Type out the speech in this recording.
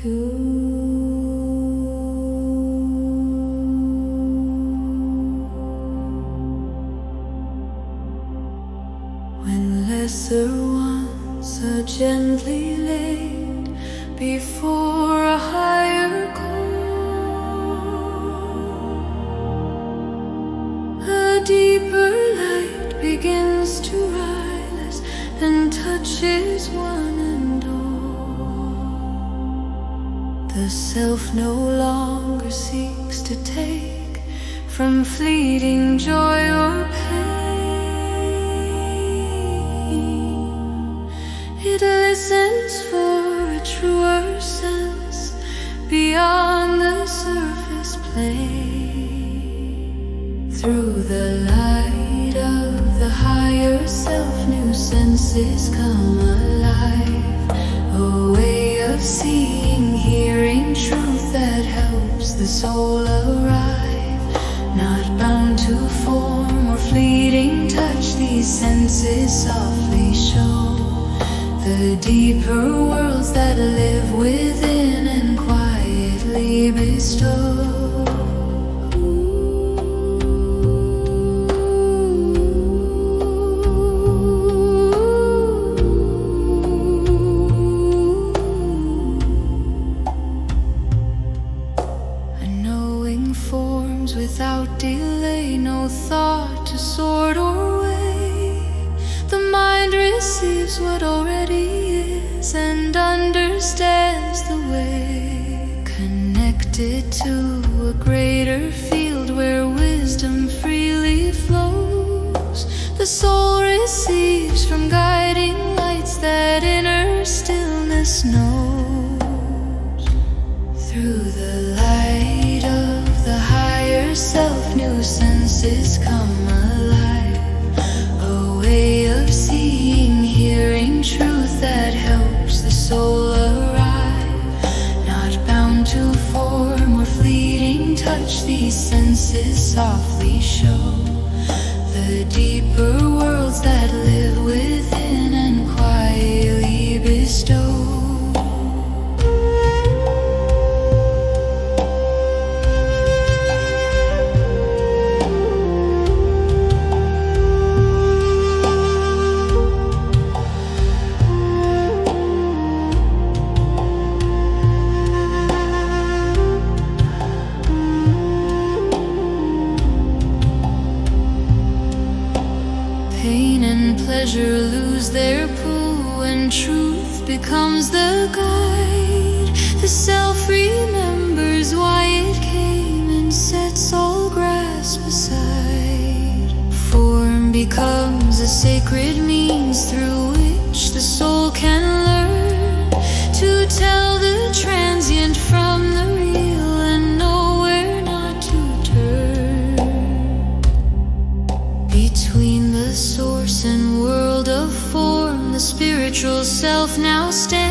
When lesser ones are gently laid before a higher call, a deeper light begins to rise and touches one and all. The self no longer seeks to take from fleeting joy or pain. It listens for a truer sense beyond the surface plane. Through the light of the higher self, new senses come alive. A way of seeing, hearing truth that helps the soul arrive. Not bound to form or fleeting touch, these senses softly show the deeper worlds that live within and quietly bestow. A knowing forms without delay, no thought to sort or weigh. The mind receives what already is and understands the way. Connected to a greater field where wisdom freely flows, the soul receives from guiding lights that inner stillness knows. Through the light of the higher self, new senses come alive. A way of seeing, hearing truth that helps the soul arrive. Not bound to form or fleeting touch, these senses softly show the deeper worlds that live within and quietly bestow. Pain and pleasure lose their pull when truth becomes the guide. The self remembers why it came and sets all grasp aside. Form becomes a sacred means through which the soul can learn to tell the transient from the real and know where not to turn. Between the source and world of form, the spiritual self now stands.